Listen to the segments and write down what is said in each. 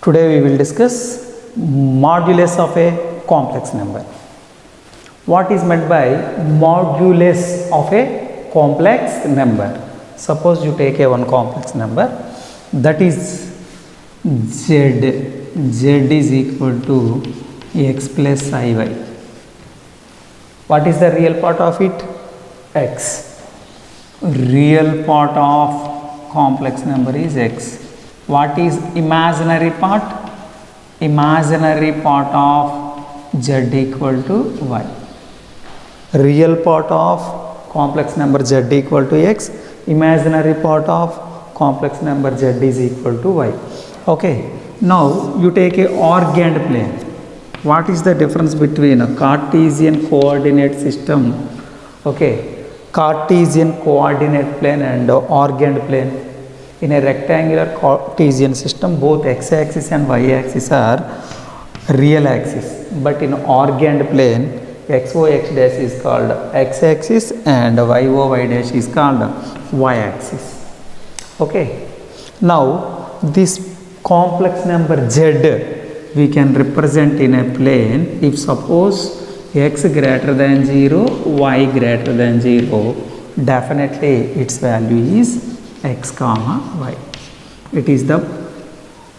Today we will discuss modulus of a complex number. What is meant by modulus of a complex number? Suppose you take a one complex number, that is z is equal to x plus iy. What is the real part of it? X. Real part of complex number is x. What is imaginary part? Imaginary part of z equal to y. Real part of complex number z equal to x. Imaginary part of complex number z is equal to y. Okay. Now you take a organed plane. What is the difference between a Cartesian coordinate system? Okay. Cartesian coordinate plane and organed plane. In a rectangular Cartesian system, both x-axis and y-axis are real axis, but in organed plane, x-o-x dash is called x-axis and y-o-y dash is called y-axis. Okay. Now this complex number z we can represent in a plane if suppose x greater than 0, y greater than 0, definitely its value is x comma y. It is the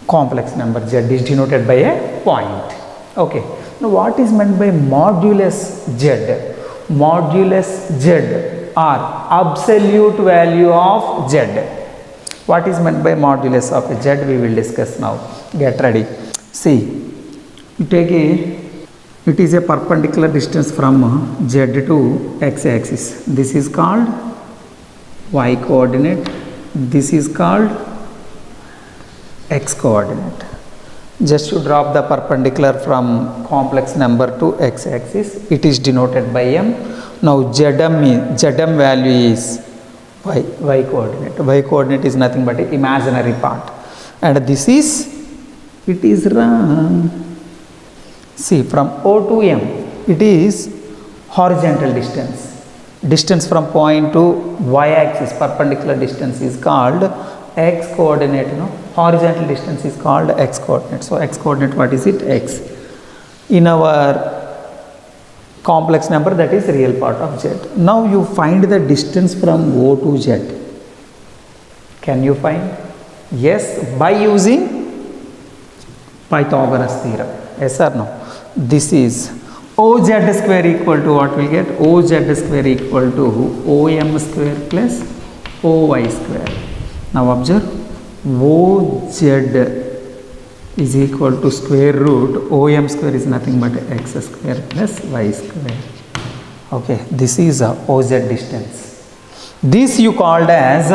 complex number. Z is denoted by a point. Okay. Now what is meant by modulus z? Modulus z or absolute value of z. What is meant by modulus of z? We will discuss now. Get ready. See, you take it is a perpendicular distance from z to x-axis. This is called y coordinate. This is called x coordinate. Just to drop the perpendicular from complex number to x-axis, it is denoted by m. Now zm value is y coordinate. Y coordinate is nothing but an imaginary part, and this is, it is wrong. See, from O to M, it is horizontal distance. Distance from point to y-axis, perpendicular distance is called x coordinate. Horizontal distance is called x coordinate. So x coordinate, what is it? X. In our complex number, that is real part of z. Now you find the distance from O to z. Can you find? Yes, by using Pythagoras theorem. Yes or no? This is OZ square equal to what we get? OZ square equal to OM square plus OY square. Now observe, OZ is equal to square root, OM square is nothing but x square plus y square. Okay, this is a OZ distance. This you called as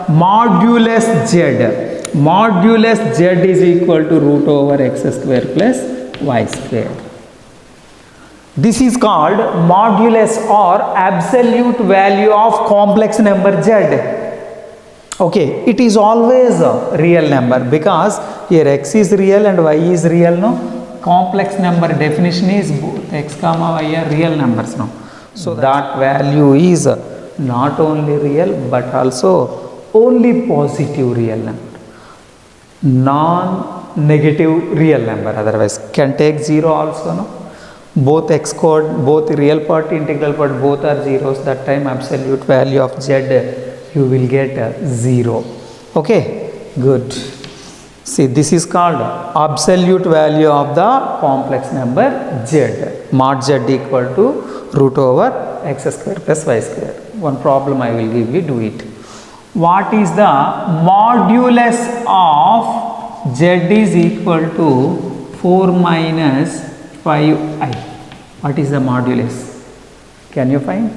modulus z. Modulus z is equal to root over x square plus y square. This is called modulus or absolute value of complex number z. Okay, it is always a real number because here x is real and y is real. No, complex number definition is both x comma y are real numbers. No, so that value is not only real but also only positive real number. Non-negative real number, otherwise can take 0 also. No, both x code, both real part, integral part, both are zeros. That time absolute value of z you will get 0. Okay, good. See, this is called absolute value of the complex number z. Mod z equal to root over x square plus y square. One problem I will give you, do it. What is the modulus of z is equal to 4 minus 5i? What is the modulus? Can you find?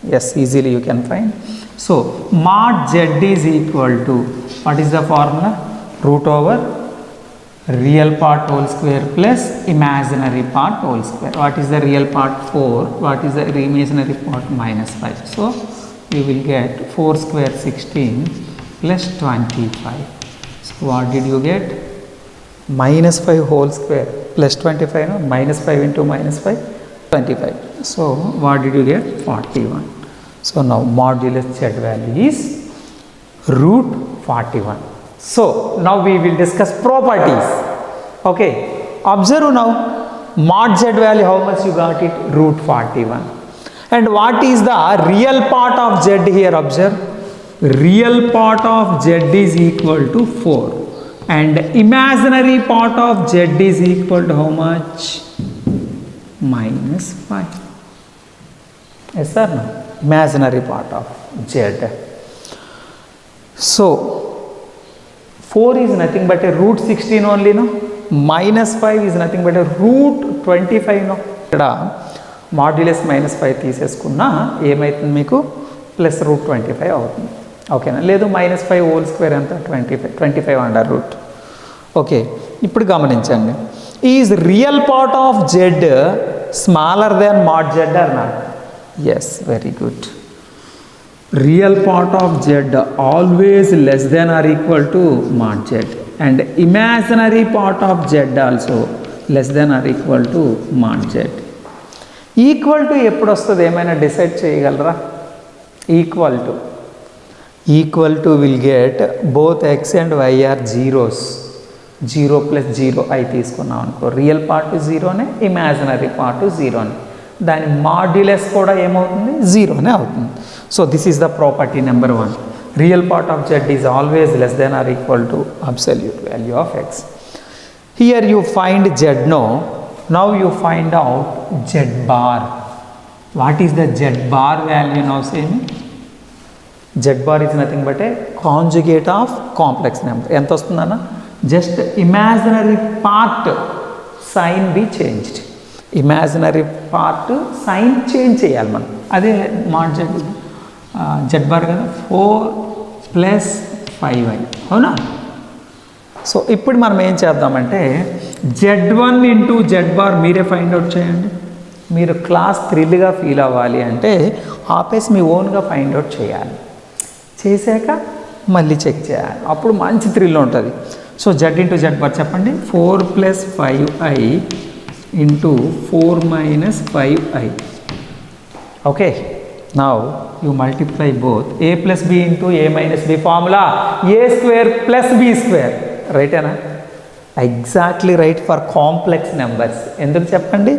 Yes, easily you can find. So, mod z is equal to, what is the formula? Root over real part whole square plus imaginary part whole square. What is the real part? 4. What is the imaginary part? Minus 5. So, you will get 4 square 16 plus 25. So, what did you get? Minus 5 whole square plus 25. No? Minus 5 into minus 5, 25. So, what did you get? 41. So, now modulus z value is root 41. So, now we will discuss properties. Okay, observe now, mod z value, how much you got it? Root 41. And what is the real part of z here? Observe, real part of z is equal to 4 and imaginary part of z is equal to how much? Minus 5. Yes or no? Imaginary part of z. So 4 is nothing but a root 16 only, no? Minus 5 is nothing but a root 25, no? ఇక్కడ modulus minus 5 తీసేసుకున్నా ఏమవుతుంది మీకు? Plus root 25 అవుతుంది. ఓకేనా? లేదు minus 5 whole square ఎంత? 25 under root. Okay, ఇప్పుడు గమనించండి, is real part of z smaller than mod z or not? Yes, very good. Real part of z always less than or equal to mod z and imaginary part of z also less than or equal to mod z. Equal to ఎప్పుడు వస్తుంది? ఏమైనా decide చేయగలరా? Equal to will get both x and y are zeros. 0 + 0 i తీసుకున్నాం అనుకో, real part జీరోనే, imaginary part జీరోనే, దాని modulus కూడా ఏమవుతుంది? జీరోనే అవుతుంది. So this is the property number 1. Real part of z is always less than or equal to absolute value of x. Here you find z, no? Now you find out z bar. What is the z bar value now? Say me. Z bar is nothing but a conjugate of complex number. ఎంత వస్తుందన్న? Just imaginary part sign be changed. Imaginary part sign change చేయాలి మనం. అదే mod z. z bar కదా, 4 + 5i, అవునా? So ఇప్పుడు మనం ఏం చేద్దామంటే z1 ఇంటూ z బార్ మీరే ఫైండ్ అవుట్ చేయండి. మీరు క్లాస్ థ్రిల్గా ఫీల్ అవ్వాలి అంటే ఆపేసి మీ ఓన్గా ఫైండ్ అవుట్ చేయాలి. చేశాక మళ్ళీ చెక్ చేయాలి, అప్పుడు మంచి థ్రిల్ ఉంటుంది. So z into z bar చెప్పండి. 4 + 5i into 4 - 5i. Okay, now you multiply both. a plus b into a minus b formula, a square plus b square, right ana? Exactly right for complex numbers. ఎందుకు చెప్పండి?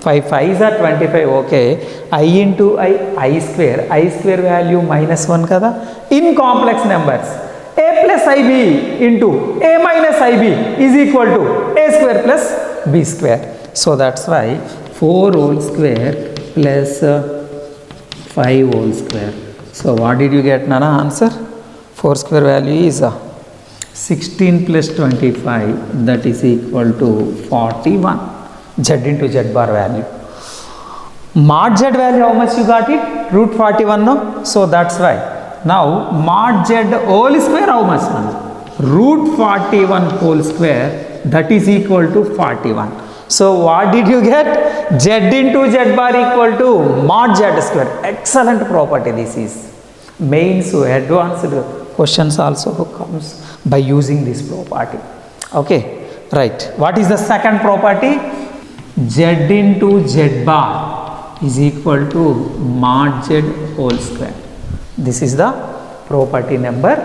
5 5s are 25. okay, I into I square value -1 కదా. in complex numbers a plus ib into a minus ib is equal to a square plus b square. So that's why 4 whole square plus 5 whole square. So what did you get, Nana? Answer 4 square value is 16 plus 25, that is equal to 41. Z into Z bar value. Mod Z value, how much you got it? Root 41, no? So that's why. Now mod Z whole square, how much? Root 41 whole square, that is equal to 41. So what did you get? Z into Z bar equal to mod Z square. Excellent property this is. Mains advanced questions also comes by using this property. Okay, right. What is the second property? Z into Z bar is equal to mod Z whole square. This is the property number